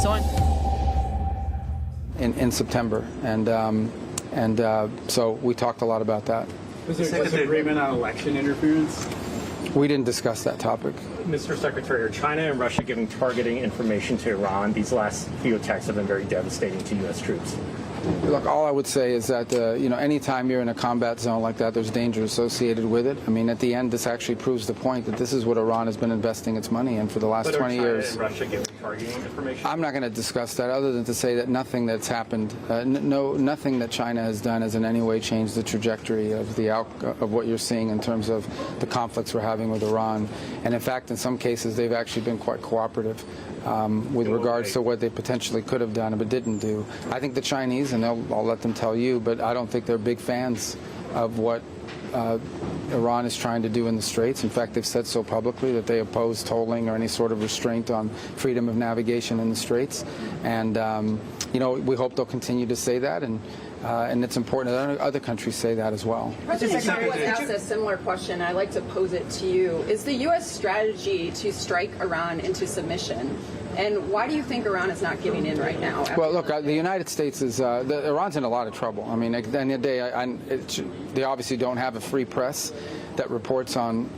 on? In September, so we talked a lot about that. Was there disagreement on election interference? We didn't discuss that topic. Mr. Secretary, are China and Russia giving targeting information to Iran? These last few attacks have been very devastating to U.S. troops. Look, all I would say is that, anytime you're in a combat zone like that, there's danger associated with it. I mean, at the end, this actually proves the point that this is what Iran has been investing its money in for the last 20 years. But are China and Russia giving targeting information? I'm not going to discuss that other than to say that nothing that's happened, nothing that China has done has in any way changed the trajectory of of what you're seeing in terms of the conflicts we're having with Iran. And in fact, in some cases, they've actually been quite cooperative with regards to what they potentially could have done but didn't do. I think the Chinese, and I'll let them tell you, but I don't think they're big fans of what Iran is trying to do in the Straits. In fact, they've said so publicly that they oppose tolling or any sort of restraint on freedom of navigation in the Straits. And, we hope they'll continue to say that. And it's important that other countries say that as well. President Trump was asked a similar question. I'd like to pose it to you. Is the U.S. strategy to strike Iran into submission? And why do you think Iran is not giving in right now? Well, look, the United States is, Iran's in a lot of trouble. I mean, at the end of the day, they obviously don't have a free press that reports on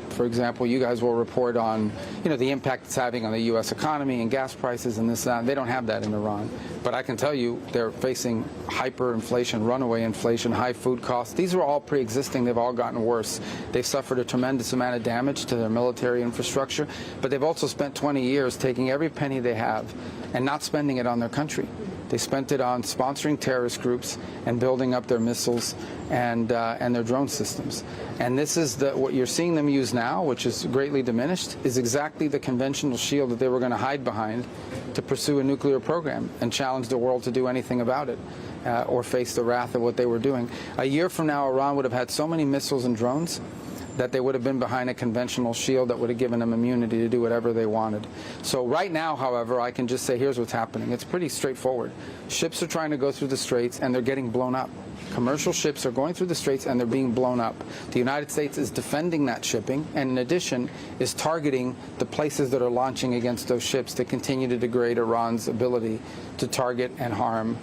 for example, you guys will report on, the impact it's having on the U.S. economy and gas prices and this and that. They don't have that in Iran. But I can tell you they're facing hyperinflation, runaway inflation, high food costs. These are all pre-existing. They've all gotten worse. They've suffered a tremendous amount of damage to their military infrastructure. But they've also spent 20 years taking every penny they have and not spending it on their country. They spent it on sponsoring terrorist groups and building up their missiles and their drone systems. And this is what you're seeing them use now, which is greatly diminished, is exactly the conventional shield that they were going to hide behind to pursue a nuclear program and challenge the world to do anything about it or face the wrath of what they were doing. A year from now, Iran would have had so many missiles and drones that they would have been behind a conventional shield that would have given them immunity to do whatever they wanted. So right now, however, I can just say here's what's happening. It's pretty straightforward. Ships are trying to go through the Straits and they're getting blown up. Commercial ships are going through the Straits and they're being blown up. The United States is defending that shipping and in addition is targeting the places that are launching against those ships to continue to degrade Iran's ability to target and harm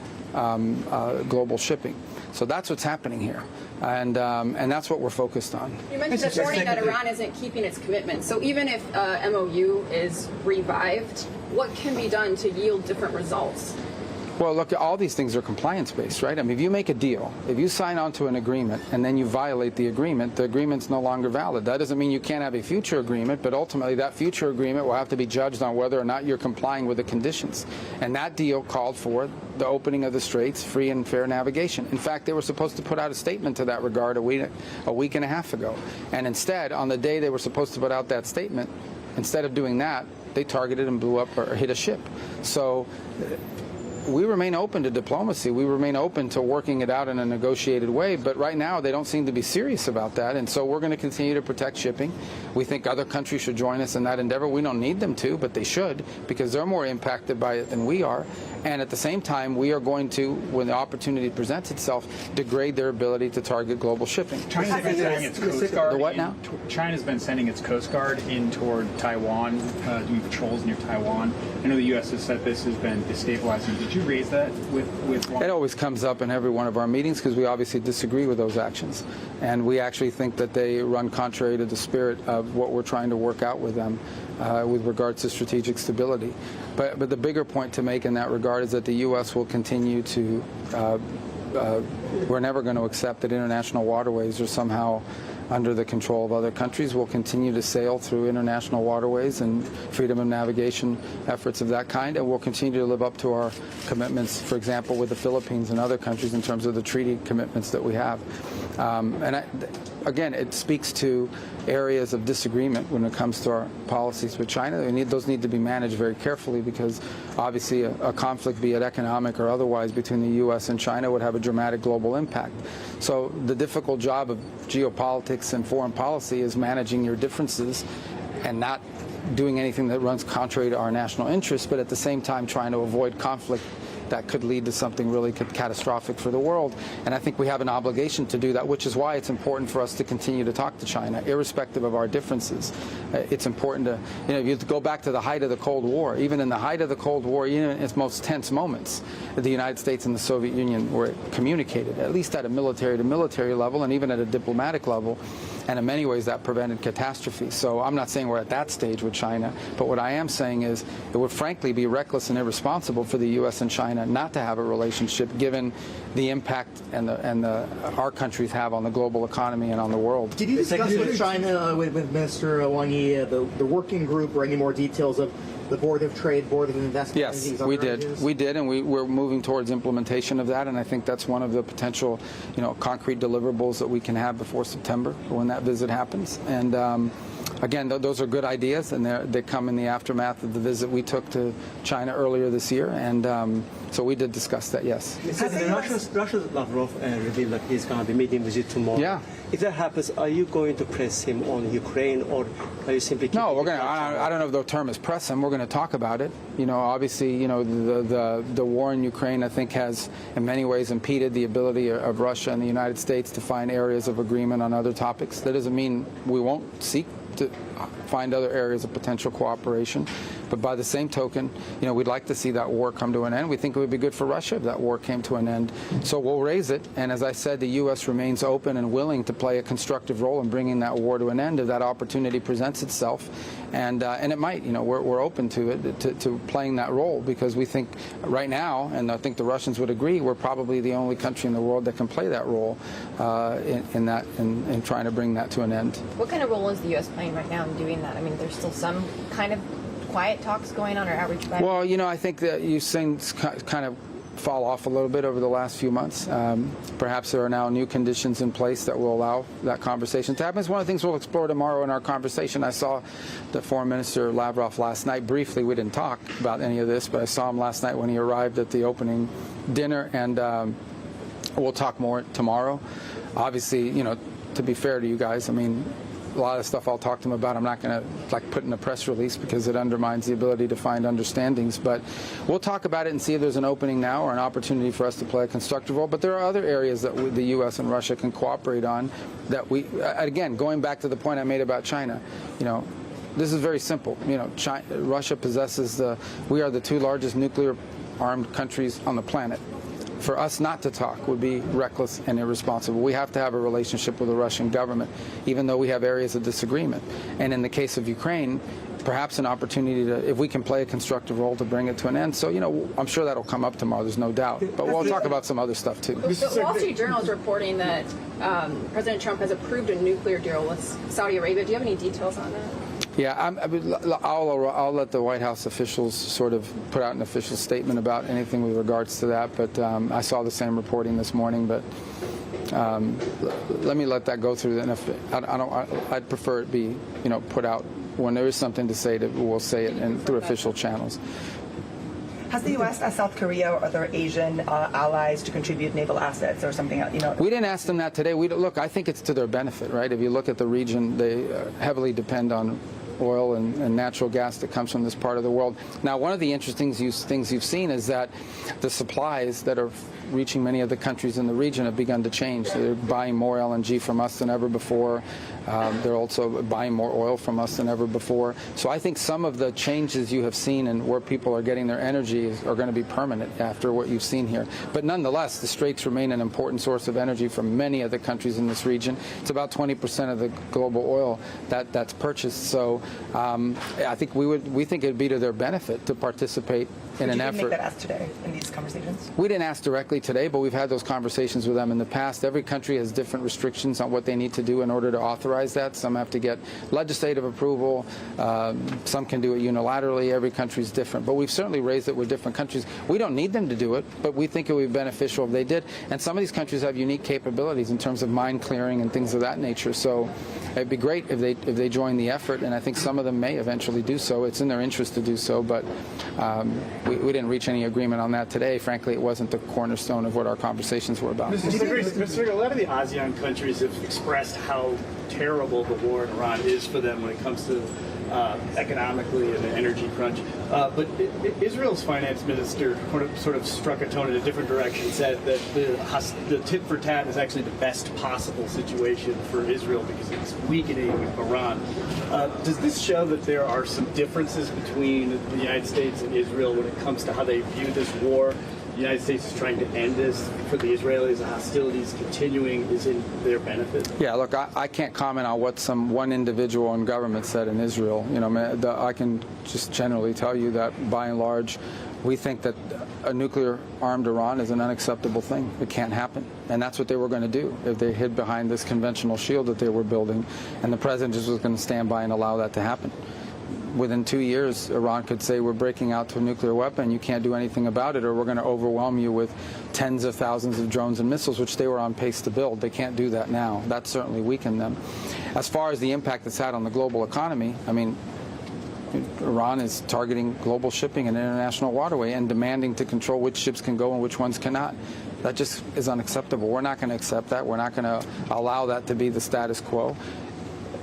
global shipping. So that's what's happening here. And that's what we're focused on. You mentioned this morning that Iran isn't keeping its commitment. So even if MOU is revived, what can be done to yield different results? Well, look, all these things are compliance-based, right? I mean, if you make a deal, if you sign on to an agreement and then you violate the agreement's no longer valid. That doesn't mean you can't have a future agreement, but ultimately that future agreement will have to be judged on whether or not you're complying with the conditions. And that deal called for the opening of the Straits, free and fair navigation. In fact, they were supposed to put out a statement to that regard a week and a half ago. And instead, on the day they were supposed to put out that statement, instead of doing that, they targeted and blew up or hit a ship. So we remain open to diplomacy. We remain open to working it out in a negotiated way. But right now, they don't seem to be serious about that. And so we're going to continue to protect shipping. We think other countries should join us in that endeavor. We don't need them to, but they should because they're more impacted by it than we are. And at the same time, we are going to, when the opportunity presents itself, degrade their ability to target global shipping. China's been sending its Coast Guard. The what now? China's been sending its Coast Guard in toward Taiwan, doing patrols near Taiwan. I know the U.S. has said this has been destabilizing. Did you raise that with It always comes up in every one of our meetings because we obviously disagree with those actions. And we actually think that they run contrary to the spirit of what we're trying to work out with them with regards to strategic stability. But the bigger point to make in that regard is that the U.S. will continue to, we're never going to accept that international waterways are somehow under the control of other countries. We'll continue to sail through international waterways and freedom of navigation efforts of that kind, and we'll continue to live up to our commitments, for example, with the Philippines and other countries in terms of the treaty commitments that we have. Again, it speaks to areas of disagreement when it comes to our policies with China. Those need to be managed very carefully because obviously a conflict, be it economic or otherwise, between the U.S. and China would have a dramatic global impact. So the difficult job of geopolitics and foreign policy is managing your differences and not doing anything that runs contrary to our national interests, but at the same time trying to avoid conflict that could lead to something really catastrophic for the world. And I think we have an obligation to do that, which is why it's important for us to continue to talk to China, irrespective of our differences. It's important to, if you go back to the height of the Cold War, even in the height of the Cold War, even in its most tense moments, the United States and the Soviet Union were communicated, at least at a military-to-military level and even at a diplomatic level. And in many ways, that prevented catastrophe. So I'm not saying we're at that stage with China, but what I am saying is it would frankly be reckless and irresponsible for the U.S. and China not to have a relationship, given the impact our countries have on the global economy and on the world. Did you discuss with China, with Minister Wang Yi, the working group, or any more details of the Board of Trade, Board of Investment? Yes, we did. We did, and we're moving towards implementation of that. And I think that's one of the potential, concrete deliverables that we can have before September when that visit happens. And again, those are good ideas, and they come in the aftermath of the visit we took to China earlier this year. And so we did discuss that. Yes. Russia's Lavrov revealed that he's going to be meeting with you tomorrow. Yeah. If that happens, are you going to press him on Ukraine, or are you simply keeping? No, we're going to. I don't know if the term is press him. We're going to talk about it. Obviously, the war in Ukraine, I think, has in many ways impeded the ability of Russia and the United States to find areas of agreement on other topics. That doesn't mean we won't seek to find other areas of potential cooperation. But by the same token, we'd like to see that war come to an end. We think it would be good for Russia if that war came to an end. So we'll raise it. And as I said, the U.S. remains open and willing to play a constructive role in bringing that war to an end if that opportunity presents itself. And it might. We're open to it, to playing that role, because we think right now, and I think the Russians would agree, we're probably the only country in the world that can play that role in trying to bring that to an end. What kind of role is the U.S. playing right now in doing that? I mean, there's still some kind of quiet talks going on, or outreach? Well, I think that you've seen kind of fall off a little bit over the last few months. Perhaps there are now new conditions in place that will allow that conversation to happen. It's one of the things we'll explore tomorrow in our conversation. I saw the Foreign Minister Lavrov last night briefly. We didn't talk about any of this, but I saw him last night when he arrived at the opening dinner, and we'll talk more tomorrow. Obviously, to be fair to you guys, I mean, a lot of stuff I'll talk to him about, I'm not going to put in a press release because it undermines the ability to find understandings. But we'll talk about it and see if there's an opening now or an opportunity for us to play a constructive role. But there are other areas that the U.S. and Russia can cooperate on that we, again, going back to the point I made about China, this is very simple. Russia possesses we are the two largest nuclear armed countries on the planet. For us not to talk would be reckless and irresponsible. We have to have a relationship with the Russian government, even though we have areas of disagreement. And in the case of Ukraine, perhaps an opportunity to, if we can play a constructive role, to bring it to an end. So, I'm sure that'll come up tomorrow, there's no doubt. But we'll talk about some other stuff, too. The Wall Street Journal is reporting that President Trump has approved a nuclear deal with Saudi Arabia. Do you have any details on that? Yeah, I'll let the White House officials sort of put out an official statement about anything with regards to that. But I saw the same reporting this morning. But let me let that go through. And I'd prefer it be put out when there is something to say. That we'll say it through official channels. Has the U.S. asked South Korea or other Asian allies to contribute naval assets or something else? We didn't ask them that today. Look, I think it's to their benefit, right? If you look at the region, they heavily depend on oil and natural gas that comes from this part of the world. Now, one of the interesting things you've seen is that the supplies that are reaching many of the countries in the region have begun to change. They're buying more LNG from us than ever before. They're also buying more oil from us than ever before. So I think some of the changes you have seen and where people are getting their energy are going to be permanent after what you've seen here. But nonetheless, the Straits remain an important source of energy for many of the countries in this region. It's about 20% of the global oil that's purchased. So I think we think it would be to their benefit to participate in an effort. Did you make that ask today in these conversations? We didn't ask directly today, but we've had those conversations with them in the past. Every country has different restrictions on what they need to do in order to authorize that. Some have to get legislative approval. Some can do it unilaterally. Every country is different. But we've certainly raised it with different countries. We don't need them to do it, but we think it would be beneficial if they did. And some of these countries have unique capabilities in terms of mine clearing and things of that nature. So it'd be great if they join the effort, and I think some of them may eventually do so. It's in their interest to do so, but we didn't reach any agreement on that today. Frankly, it wasn't the cornerstone of what our conversations were about. Mr. Secretary, a lot of the ASEAN countries have expressed how terrible the war in Iran is for them when it comes to economically and the energy crunch. But Israel's finance minister sort of struck a tone in a different direction, said that the tit for tat is actually the best possible situation for Israel because it's weakening Iran. Does this show that there are some differences between the United States and Israel when it comes to how they view this war? The United States is trying to end this. For the Israelis, the hostilities continuing is in their benefit. Yeah, look, I can't comment on what one individual in government said in Israel. You know, I can just generally tell you that, by and large, we think that a nuclear-armed Iran is an unacceptable thing. It can't happen. And that's what they were going to do if they hid behind this conventional shield that they were building, and the president just was going to stand by and allow that to happen. Within 2 years, Iran could say, we're breaking out to a nuclear weapon, you can't do anything about it, or we're going to overwhelm you with tens of thousands of drones and missiles, which they were on pace to build. They can't do that now. That certainly weakened them. As far as the impact it's had on the global economy, I mean, Iran is targeting global shipping and international waterway and demanding to control which ships can go and which ones cannot. That just is unacceptable. We're not going to accept that. We're not going to allow that to be the status quo.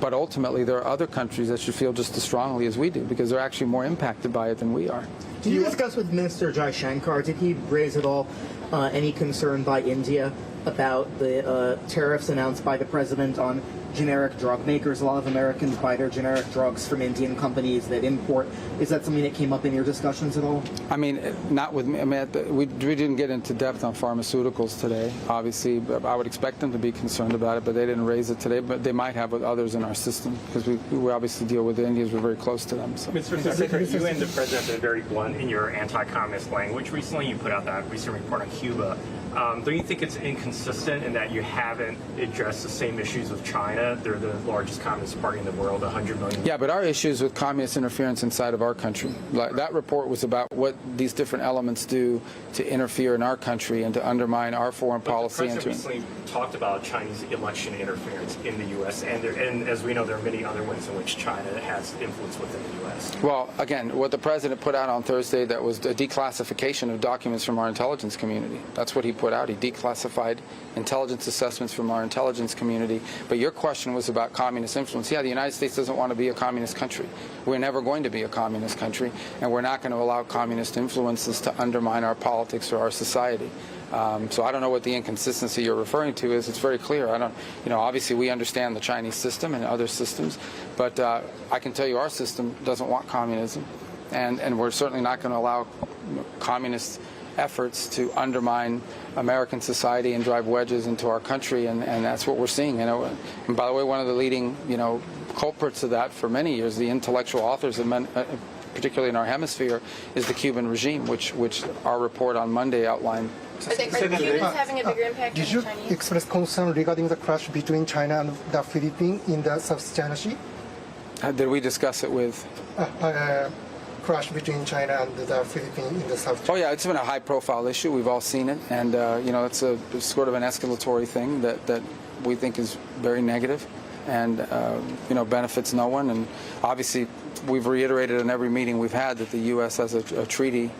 But ultimately, there are other countries that should feel just as strongly as we do, because they're actually more impacted by it than we are. Did you discuss with Minister Jaishankar, did he raise at all any concern by India about the tariffs announced by the president on generic drug makers? A lot of Americans buy their generic drugs from Indian companies that import. Is that something that came up in your discussions at all? I mean, not with me. I mean, we didn't get into depth on pharmaceuticals today, obviously. I would expect them to be concerned about it, but they didn't raise it today. But they might have with others in our system, because we obviously deal with the Indians. We're very close to them. So. Mr. Secretary, you and the president have been very blunt in your anti-communist language. Recently, you put out that recent report on Cuba. Don't you think it's inconsistent in that you haven't addressed the same issues with China? They're the largest communist party in the world, 100 million. Yeah, but our issues with communist interference inside of our country. Like, that report was about what these different elements do to interfere in our country and to undermine our foreign policy. The president recently talked about Chinese election interference in the U.S., and as we know, there are many other ways in which China has influence within the U.S. Well, again, what the president put out on Thursday, that was a declassification of documents from our intelligence community. That's what he put out. He declassified intelligence assessments from our intelligence community. But your question was about communist influence. Yeah, the United States doesn't want to be a communist country. We're never going to be a communist country, and we're not going to allow communist influences to undermine our politics or our society. So I don't know what the inconsistency you're referring to is. It's very clear. Obviously we understand the Chinese system and other systems, but I can tell you our system doesn't want communism, and we're certainly not going to allow communist efforts to undermine American society and drive wedges into our country, and that's what we're seeing. And by the way, one of the leading culprits of that for many years, the intellectual authors of particularly in our hemisphere, is the Cuban regime, which our report on Monday outlined. Are the Cubans having a bigger impact on the Chinese? Did you express concern regarding the clash between China and the Philippines in the South China Sea? Did we discuss it with? Clash between China and the Philippines in the South China. Oh yeah, it's been a high-profile issue. We've all seen it, and it's a sort of an escalatory thing that we think is very negative, and benefits no one. And obviously, we've reiterated in every meeting we've had that the U.S. has a treaty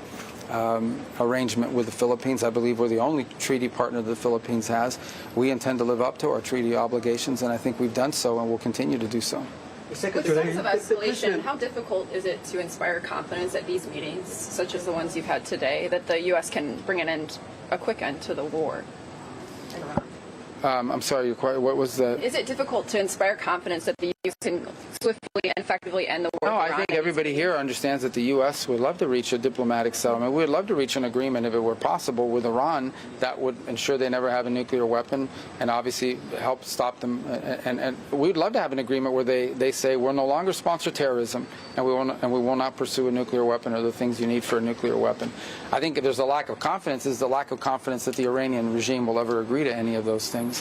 arrangement with the Philippines. I believe we're the only treaty partner the Philippines has. We intend to live up to our treaty obligations, and I think we've done so, and will continue to do so. With sense of escalation, how difficult is it to inspire confidence at these meetings, such as the ones you've had today, that the U.S. can bring a quick end to the war in Iran? I'm sorry, what was that? Is it difficult to inspire confidence that the U.S. can swiftly and effectively end the war? No, I think everybody here understands that the U.S. would love to reach a diplomatic settlement. We would love to reach an agreement, if it were possible, with Iran that would ensure they never have a nuclear weapon and obviously help stop them. And we'd love to have an agreement where they say we'll no longer sponsor terrorism and we will not pursue a nuclear weapon or the things you need for a nuclear weapon. I think if there's a lack of confidence, is the lack of confidence that the Iranian regime will ever agree to any of those things.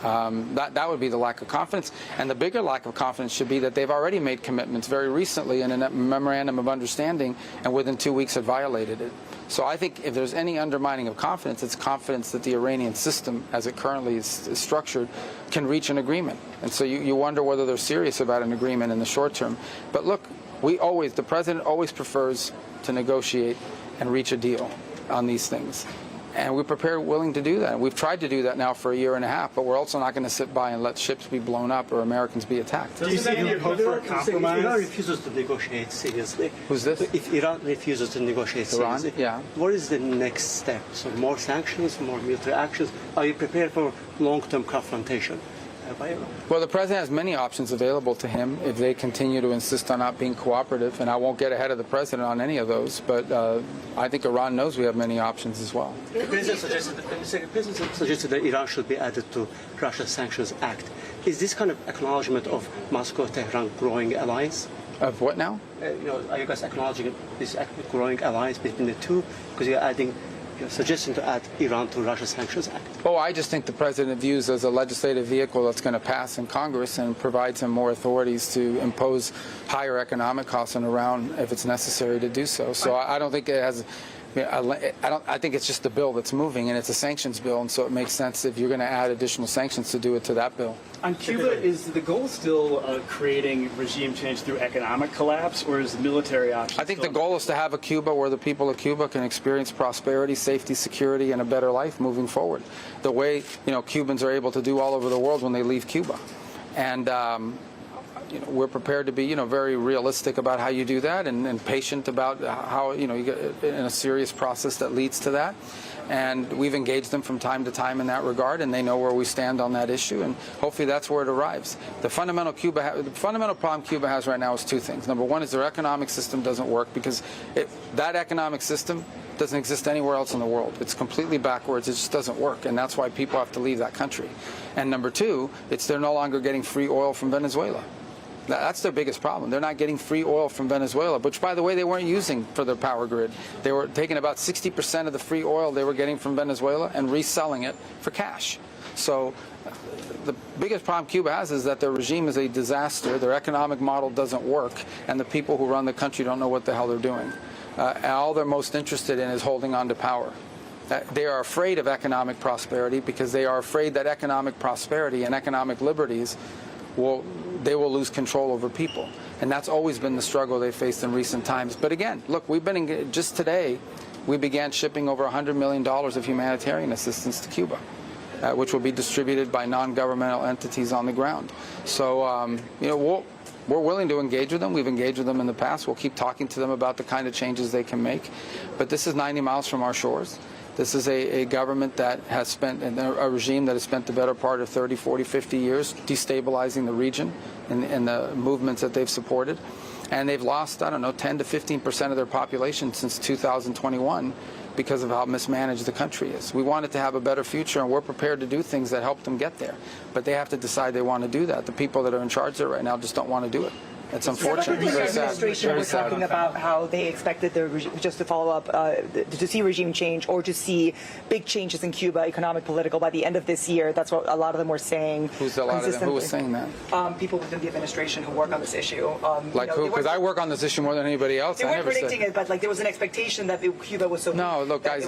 That would be the lack of confidence. And the bigger lack of confidence should be that they've already made commitments very recently in a memorandum of understanding, and within 2 weeks have violated it. So I think if there's any undermining of confidence, it's confidence that the Iranian system, as it currently is structured, can reach an agreement. And so you wonder whether they're serious about an agreement in the short term. But look, the president always prefers to negotiate and reach a deal on these things. And we're prepared, willing to do that. We've tried to do that now for a year and a half, but we're also not going to sit by and let ships be blown up or Americans be attacked. Do you see any hope for a If compromise? Iran refuses to negotiate seriously, Who's this? If Iran refuses to negotiate Iran? seriously, Yeah. what is the next step? So more sanctions, more military actions? Are you prepared for long-term confrontation by Iran? Well, the president has many options available to him if they continue to insist on not being cooperative, and I won't get ahead of the president on any of those, but I think Iran knows we have many options as well. The president suggested that Iran should be added to Russia's Sanctions Act. Is this kind of acknowledgement of Moscow-Tehran growing alliance? Of what now? Are you guys acknowledging this growing alliance between the two? Because you're suggesting to add Iran to Russia's Sanctions Act. Oh, I just think the president views as a legislative vehicle that's going to pass in Congress and provides him more authorities to impose higher economic costs on Iran if it's necessary to do so. So I don't think it has. I think it's just a bill that's moving, and it's a sanctions bill, and so it makes sense if you're going to add additional sanctions to do it to that bill. On Cuba, is the goal still creating regime change through economic collapse, or is the military option? I think the goal is to have a Cuba where the people of Cuba can experience prosperity, safety, security, and a better life moving forward, the way Cubans are able to do all over the world when they leave Cuba. And we're prepared to be, very realistic about how you do that, and patient about how, you get in a serious process that leads to that. And we've engaged them from time to time in that regard, and they know where we stand on that issue, and hopefully that's where it arrives. The fundamental problem Cuba has right now is two things. Number one is their economic system doesn't work because that economic system doesn't exist anywhere else in the world. It's completely backwards. It just doesn't work, and that's why people have to leave that country. And number two, they're no longer getting free oil from Venezuela. That's their biggest problem. They're not getting free oil from Venezuela, which, by the way, they weren't using for their power grid. They were taking about 60% of the free oil they were getting from Venezuela and reselling it for cash. So the biggest problem Cuba has is that their regime is a disaster, their economic model doesn't work, and the people who run the country don't know what the hell they're doing. And all they're most interested in is holding on to power. They are afraid of economic prosperity because they are afraid that economic prosperity and economic liberties they will lose control over people. And that's always been the struggle they faced in recent times. But again, look, just today, we began shipping over $100 million of humanitarian assistance to Cuba, which will be distributed by non-governmental entities on the ground. So, we're willing to engage with them. We've engaged with them in the past. We'll keep talking to them about the kind of changes they can make. But this is 90 miles from our shores. This is a government that has spent, a regime that has spent the better part of 30, 40, 50 years destabilizing the region and the movements that they've supported. And they've lost, 10 to 15% of their population since 2021 because of how mismanaged the country is. We want it to have a better future, and we're prepared to do things that help them get there. But they have to decide they want to do that. The people that are in charge there right now just don't want to do it. It's unfortunate. The Very sad. administration Very was sad. talking about how they expected just to follow up, to see regime change or to see big changes in Cuba, economic, political, by the end of this year. That's what a lot of them were saying. Who's a lot of them? Who was saying that? People within the administration who work on this issue. Like who? Because I work on this issue more than anybody else. They weren't predicting it, but there was an expectation that Cuba was so. No, look, guys.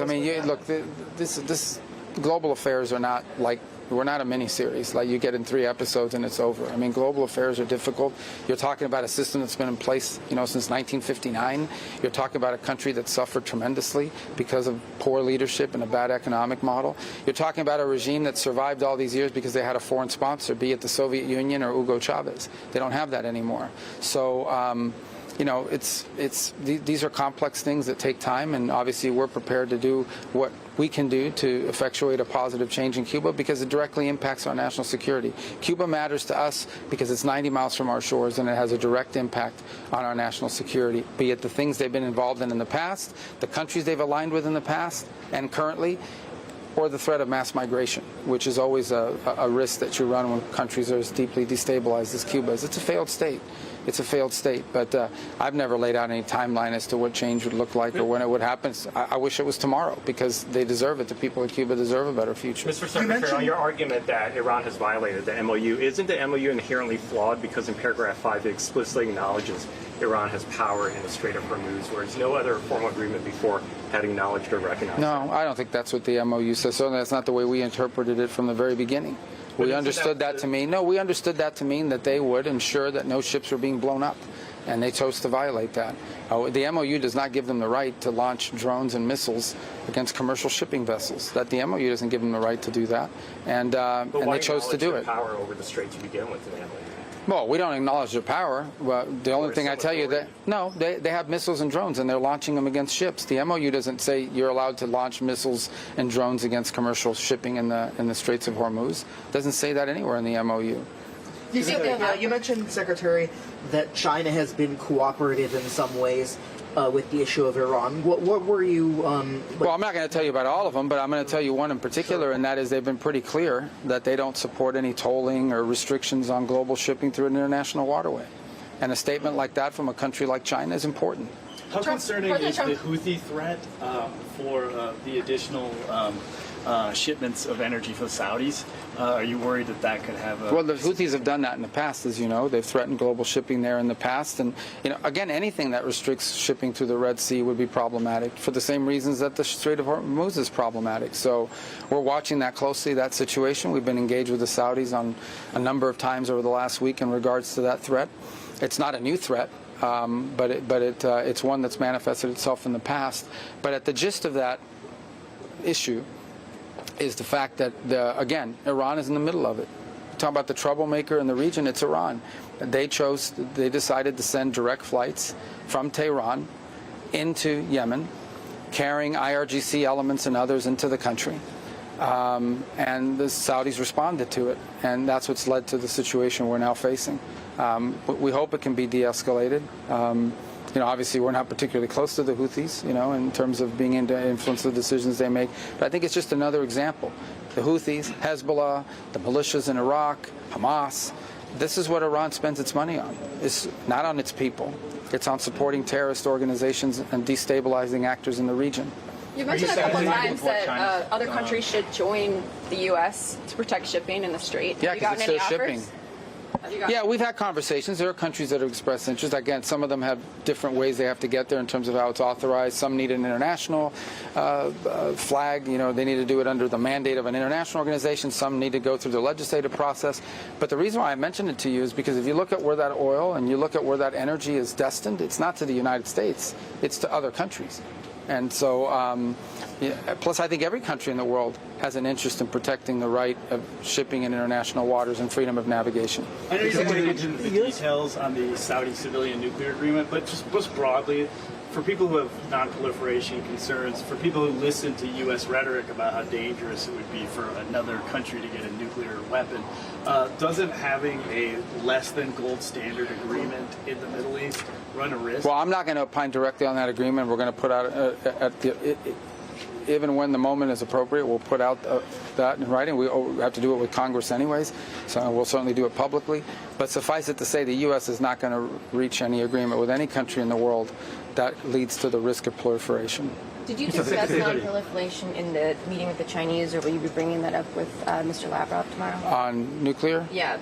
This global affairs are not like. We're not a mini-series. Like you get in 3 episodes and it's over. I mean, global affairs are difficult. You're talking about a system that's been in place, since 1959. You're talking about a country that suffered tremendously because of poor leadership and a bad economic model. You're talking about a regime that survived all these years because they had a foreign sponsor, be it the Soviet Union or Hugo Chavez. They don't have that anymore. So, these are complex things that take time, and obviously we're prepared to do what we can do to effectuate a positive change in Cuba because it directly impacts our national security. Cuba matters to us because it's 90 miles from our shores, and it has a direct impact on our national security, be it the things they've been involved in the past, the countries they've aligned with in the past and currently, or the threat of mass migration, which is always a risk that you run when countries are as deeply destabilized as Cuba is. It's a failed state. It's a failed state, but I've never laid out any timeline as to what change would look like or when it would happen. I wish it was tomorrow because they deserve it. The people of Cuba deserve a better future. Mr. Secretary, on your argument that Iran has violated the MOU, isn't the MOU inherently flawed because in paragraph 5 it explicitly acknowledges Iran has power in the Strait of Hormuz, whereas no other formal agreement before had acknowledged or recognized No, I don't think that's what the MOU says. So that's not the way we interpreted it from the very beginning. We understood that to mean that they would ensure that no ships were being blown up. and they chose to violate that. The MOU does not give them the right to launch drones and missiles against commercial shipping vessels. That the MOU doesn't give them the right to do that, and they chose to do it. Power over the Strait to begin with, in the MOU? Well, we don't acknowledge their power. Well, the only thing I tell you that no, they have missiles and drones, and they're launching them against ships. The MOU doesn't say you're allowed to launch missiles and drones against commercial shipping in the Straits of Hormuz. It doesn't say that anywhere in the MOU. You mentioned, Secretary, that China has been cooperative in some ways with the issue of Iran. What were you... Well, I'm not going to tell you about all of them, but I'm going to tell you one in particular, and that is they've been pretty clear that they don't support any tolling or restrictions on global shipping through an international waterway. And a statement like that from a country like China is important. How concerning is the Houthi threat for the additional shipments of energy for the Saudis? Are you worried that that could have a... Well, the Houthis have done that in the past, as you know. They've threatened global shipping there in the past. And, again, anything that restricts shipping through the Red Sea would be problematic for the same reasons that the Strait of Hormuz is problematic. So we're watching that closely, that situation. We've been engaged with the Saudis on a number of times over the last week in regards to that threat. It's not a new threat. But it's one that's manifested itself in the past. But at the gist of that issue is the fact that, again, Iran is in the middle of it. We're talking about the troublemaker in the region, it's Iran. They decided to send direct flights from Tehran into Yemen, carrying IRGC elements and others into the country. And the Saudis responded to it, and that's what's led to the situation we're now facing. But we hope it can be de-escalated. Obviously we're not particularly close to the Houthis, in terms of being able to influence the decisions they make. But I think it's just another example. The Houthis, Hezbollah, the militias in Iraq, Hamas, this is what Iran spends its money on. It's not on its people. It's on supporting terrorist organizations and destabilizing actors in the region. You mentioned a couple of times that other countries should join the U.S. to protect shipping in the Strait. Yeah, because it's their shipping. Yeah, we've had conversations. There are countries that have expressed interest. Again, some of them have different ways they have to get there in terms of how it's authorized. Some need an international flag. They need to do it under the mandate of an international organization. Some need to go through the legislative process. But the reason why I mentioned it to you is because if you look at where that oil and you look at where that energy is destined, it's not to the United States. It's to other countries. And so, plus I think every country in the world has an interest in protecting the right of shipping in international waters and freedom of navigation. I know you're going to get into the details on the Saudi civilian nuclear agreement, but just broadly, for people who have non-proliferation concerns, for people who listen to U.S. rhetoric about how dangerous it would be for another country to get a nuclear weapon, doesn't having a less than gold standard agreement in the Middle East run a risk? Well, I'm not going to opine directly on that agreement. We're going to put out, even when the moment is appropriate, we'll put out that in writing. We have to do it with Congress anyways, so we'll certainly do it publicly. But suffice it to say, the U.S. is not going to reach any agreement with any country in the world that leads to the risk of proliferation. Did you discuss non-proliferation in the meeting with the Chinese, or will you be bringing that up with Mr. Lavrov tomorrow? On nuclear? Yeah.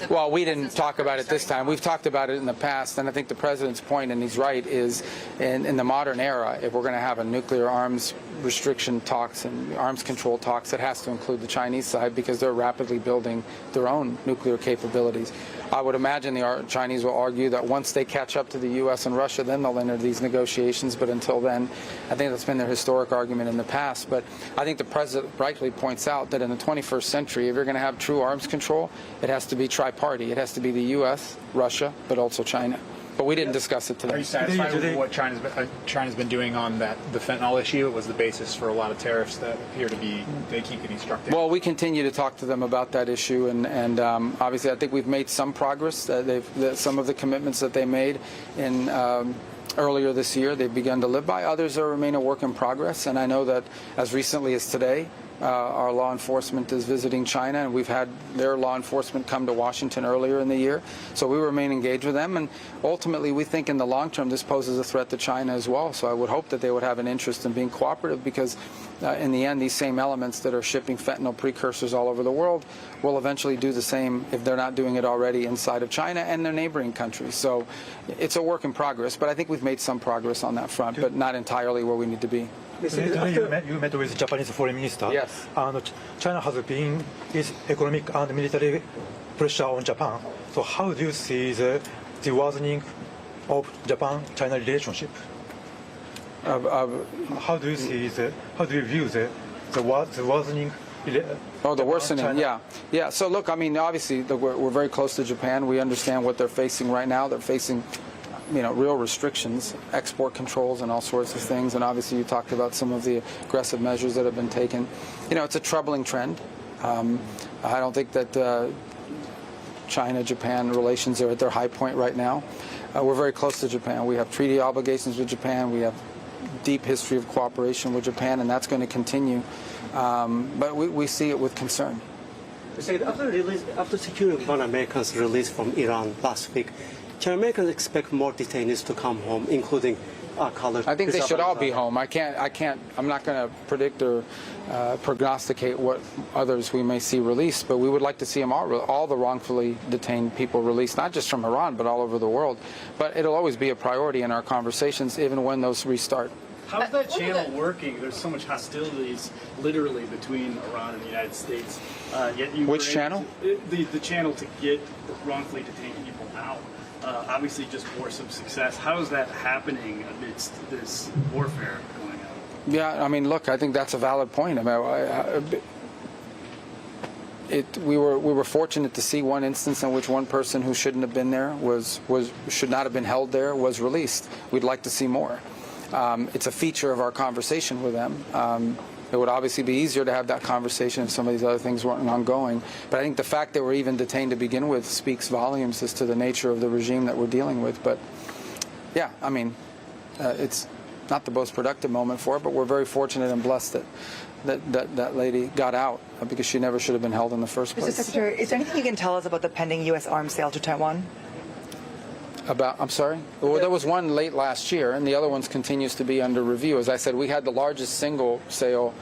Well, we didn't talk about it this time. We've talked about it in the past, and I think the president's point, and he's right, is in the modern era, if we're going to have a nuclear arms restriction talks and arms control talks, it has to include the Chinese side because they're rapidly building their own nuclear capabilities. I would imagine the Chinese will argue that once they catch up to the U.S. and Russia, then they'll enter these negotiations. But until then, I think that's been their historic argument in the past. But I think the president rightly points out that in the 21st century, if you're going to have true arms control, it has to be tri-party. It has to be the U.S., Russia, but also China. But we didn't discuss it today. Are you satisfied with what China's been doing on the fentanyl issue? It was the basis for a lot of tariffs that appear to be, they keep getting struck down. Well, we continue to talk to them about that issue, and obviously I think we've made some progress. Some of the commitments that they made in earlier this year, they've begun to live by. Others remain a work in progress, and I know that as recently as today, our law enforcement is visiting China, and we've had their law enforcement come to Washington earlier in the year. So we remain engaged with them, and ultimately we think in the long term this poses a threat to China as well. So I would hope that they would have an interest in being cooperative because in the end these same elements that are shipping fentanyl precursors all over the world will eventually do the same if they're not doing it already inside of China and their neighboring countries. So it's a work in progress, but I think we've made some progress on that front, but not entirely where we need to be. You met with Japanese foreign minister. Yes. China has been its economic and military pressure on Japan. So how do you see the worsening of Japan-China relationship? How do you see how do you view the worsening? Oh, the worsening, yeah. So look, I mean, obviously we're very close to Japan. We understand what they're facing right now. They're facing, real restrictions, export controls, and all sorts of things. And obviously, you talked about some of the aggressive measures that have been taken. It's a troubling trend. I don't think that China-Japan relations are at their high point right now. We're very close to Japan. We have treaty obligations with Japan. We have deep history of cooperation with Japan, and that's going to continue. But we see it with concern. After securing 1 American's release from Iran last week, can Americans expect more detainees to come home, including colored? I think they should all be home. I'm not going to predict or prognosticate what others we may see released, but we would like to see them all the wrongfully detained people released, not just from Iran, but all over the world. But it'll always be a priority in our conversations, even when those restart. How's that channel working? There's so much hostilities, literally, between Iran and the United States. Yet you Which channel? The channel to get wrongfully detained people out. Obviously, just bore some success. How is that happening amidst this warfare going on? Yeah, I mean, look, I think that's a valid point. We were fortunate to see one instance in which one person who shouldn't have been there should not have been held there was released. We'd like to see more. It's a feature of our conversation with them. It would obviously be easier to have that conversation if some of these other things weren't ongoing. But I think the fact that we're even detained to begin with speaks volumes as to the nature of the regime that we're dealing with. But yeah, I mean, it's not the most productive moment for it, but we're very fortunate and blessed that lady got out because she never should have been held in the first place. Mr. Secretary, is there anything you can tell us about the pending U.S. arms sale to Taiwan? I'm sorry? Well, there was one late last year, and the other one continues to be under review. As I said, we had the largest single sale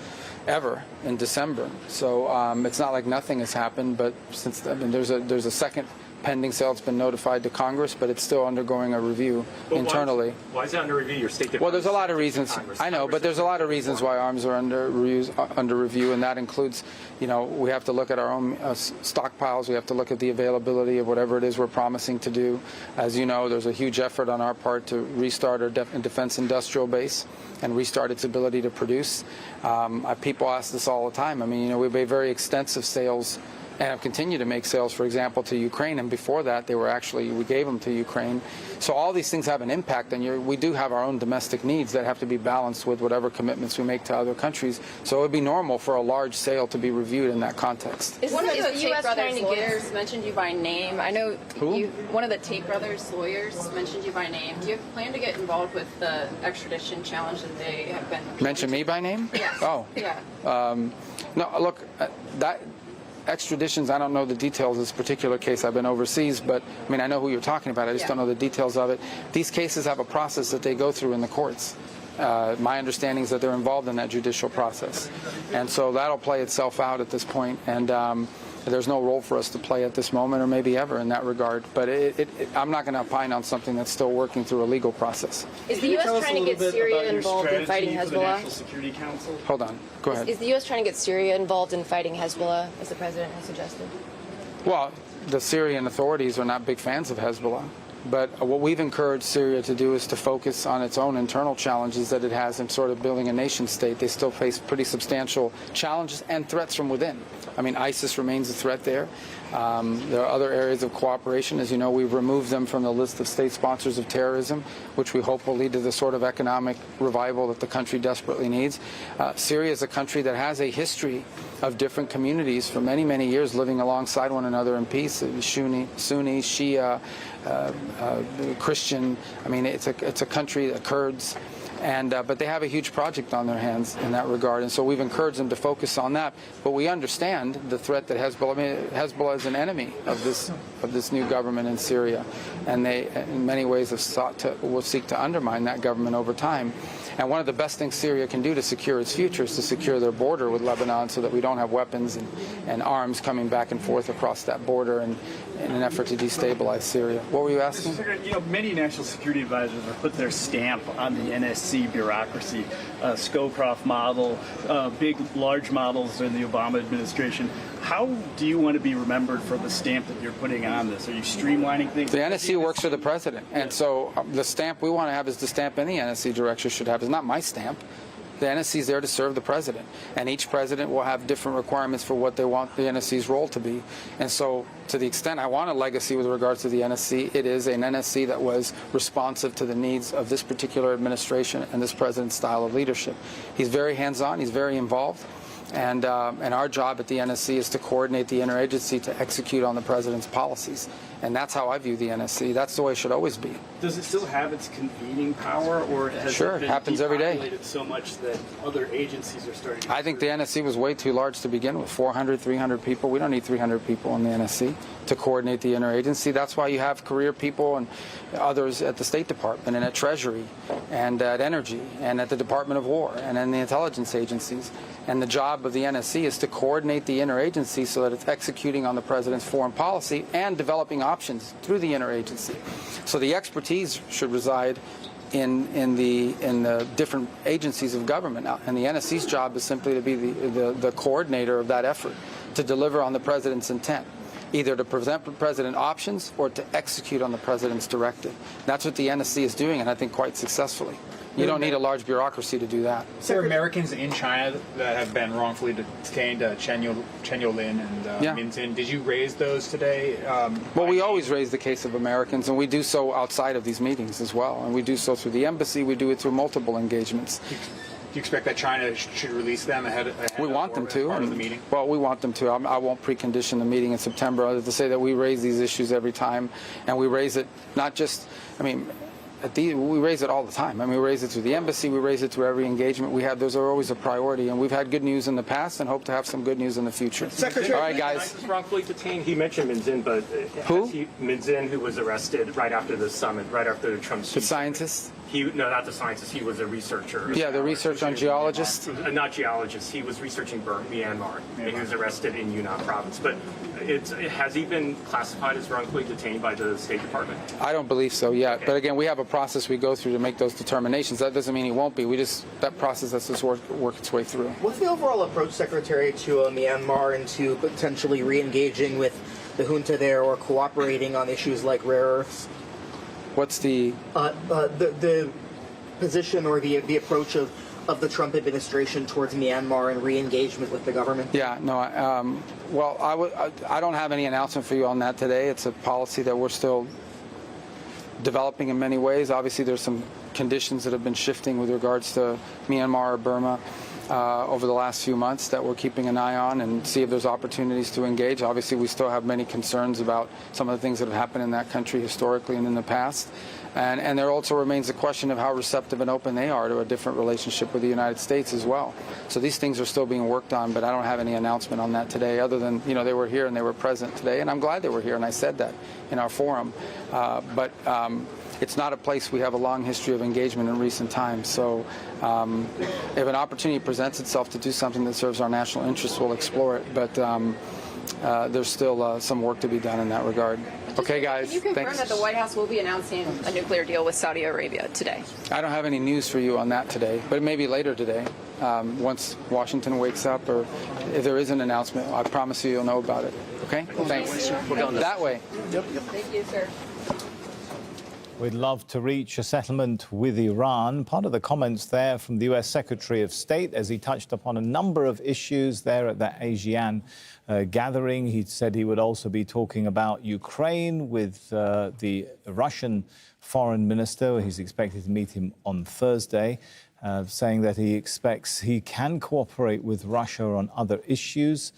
ever in December. So it's not like nothing has happened, but since there's a second pending sale that's been notified to Congress, but it's still undergoing a review internally. Why is it under review? Your State Department. Well, there's a lot of reasons. I know, but there's a lot of reasons why arms are under review, and that includes, we have to look at our own stockpiles. We have to look at the availability of whatever it is we're promising to do. As you know, there's a huge effort on our part to restart our defense industrial base and restart its ability to produce. People ask this all the time. I mean, we made very extensive sales and have continued to make sales, for example, to Ukraine. And before that, we gave them to Ukraine. So all these things have an impact, and we do have our own domestic needs that have to be balanced with whatever commitments we make to other countries. So it would be normal for a large sale to be reviewed in that context. One of the Tate brothers' lawyers mentioned you by name. I know one of the Tate brothers' lawyers mentioned you by name. Do you plan to get involved with the extradition challenge that they have been? Mention me by name? Yes. Oh. Yeah. No, look, that extraditions, I don't know the details of this particular case. I've been overseas, but I mean, I know who you're talking about. I just don't know the details of it. These cases have a process that they go through in the courts. My understanding is that they're involved in that judicial process. And so that'll play itself out at this point. And there's no role for us to play at this moment or maybe ever in that regard. But I'm not going to opine on something that's still working through a legal process. Is the U.S. trying to get Syria involved in fighting Hezbollah? National Security Council? Hold on. Go ahead. Is the U.S. trying to get Syria involved in fighting Hezbollah, as the president has suggested? Well, the Syrian authorities are not big fans of Hezbollah. But what we've encouraged Syria to do is to focus on its own internal challenges that it has in sort of building a nation state. They still face pretty substantial challenges and threats from within. I mean, ISIS remains a threat there. There are other areas of cooperation. As you know, we've removed them from the list of state sponsors of terrorism, which we hope will lead to the sort of economic revival that the country desperately needs. Syria is a country that has a history of different communities for many, many years living alongside one another in peace. Sunni, Shia, Christian. I mean, it's a country, the Kurds. But they have a huge project on their hands in that regard, and so we've encouraged them to focus on that. But we understand the threat that Hezbollah. I mean, Hezbollah is an enemy of this new government in Syria, and they, in many ways, will seek to undermine that government over time. And one of the best things Syria can do to secure its future is to secure their border with Lebanon, so that we don't have weapons and arms coming back and forth across that border in an effort to destabilize Syria. What were you asking? Many national security advisors have put their stamp on the NSC bureaucracy, Scowcroft model, large models in the Obama administration. How do you want to be remembered for the stamp that you're putting on this? Are you streamlining things? The NSC works for the president, and so the stamp we want to have is the stamp any NSC director should have. It's not my stamp. The NSC is there to serve the president, and each president will have different requirements for what they want the NSC's role to be. And so, to the extent I want a legacy with regards to the NSC, it is an NSC that was responsive to the needs of this particular administration and this president's style of leadership. He's very hands-on. He's very involved. And our job at the NSC is to coordinate the interagency to execute on the president's policies. And that's how I view the NSC. That's the way it should always be. Does it still have its convening power, or has Sure, it been happens every day. depopulated so much that other agencies are starting to... I think the NSC was way too large to begin with. 400, 300 people. We don't need 300 people in the NSC to coordinate the interagency. That's why you have career people and others at the State Department and at Treasury and at Energy and at the Department of War and in the intelligence agencies. And the job of the NSC is to coordinate the interagency so that it's executing on the president's foreign policy and developing options through the interagency. So the expertise should reside in the different agencies of government. And the NSC's job is simply to be the coordinator of that effort, to deliver on the president's intent, either to present the president options or to execute on the president's directive. That's what the NSC is doing, and I think quite successfully. You don't need a large bureaucracy to do that. There are Americans in China that have been wrongfully detained, Chen Yolin and Min Zin. Did you raise those today? Well, we always raise the case of Americans, and we do so outside of these meetings as well. And we do so through the embassy. We do it through multiple engagements. Do you expect that China should release them ahead we want them to. Part of the meeting? Well, we want them to. I won't precondition the meeting in September other to say that we raise these issues every time, and we raise it not just, we raise it all the time. We raise it through the embassy. We raise it through every engagement we have. Those are always a priority, and we've had good news in the past and hope to have some good news in the future. Secretary, all right, guys. Wrongfully detained. He mentioned Min Zin, but who? Min Zin, who was arrested right after the summit, right after the Trump. The scientist? No, not the scientist. He was a researcher. Yeah, the research on geologists. Not geologists. He was researching Myanmar, and he was arrested in Yunnan province. But has he been classified as wrongfully detained by the State Department? I don't believe so yet. Okay. But again, we have a process we go through to make those determinations. That doesn't mean he won't be. That process has to work its way through. What's the overall approach, Secretary, to Myanmar and to potentially re-engaging with the junta there or cooperating on issues like rare earths? What's the position or the approach of the Trump administration towards Myanmar and re-engagement with the government? Yeah, no. I don't have any announcement for you on that today. It's a policy that we're still developing in many ways. Obviously, there's some conditions that have been shifting with regards to Myanmar or Burma over the last few months that we're keeping an eye on and see if there's opportunities to engage. Obviously, we still have many concerns about some of the things that have happened in that country historically and in the past. And there also remains the question of how receptive and open they are to a different relationship with the United States as well. So these things are still being worked on, but I don't have any announcement on that today other than, they were here and they were present today. And I'm glad they were here, and I said that in our forum. But it's not a place we have a long history of engagement in recent times. So if an opportunity presents itself to do something that serves our national interests, we'll explore it. But there's still some work to be done in that regard. Okay, guys. Can you confirm thanks. that the White House will be announcing a nuclear deal with Saudi Arabia today? I don't have any news for you on that today, but maybe later today, once Washington wakes up, or if there is an announcement, I promise you'll know about it. Okay? Thanks. We'll go that way. Yep. Thank you, sir. We'd love to reach a settlement with Iran. Part of the comments there from the U.S. Secretary of State as he touched upon a number of issues there at the ASEAN gathering. He said he would also be talking about Ukraine with the Russian foreign minister. He's expected to meet him on Thursday, saying that he expects he can cooperate with Russia on other issues,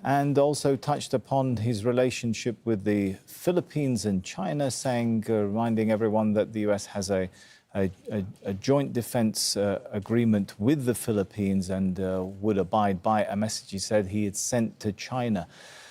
and also touched upon his relationship with the Philippines and China, saying, reminding everyone that the U.S. has a joint defense agreement with the Philippines and would abide by a message he said he had sent to China.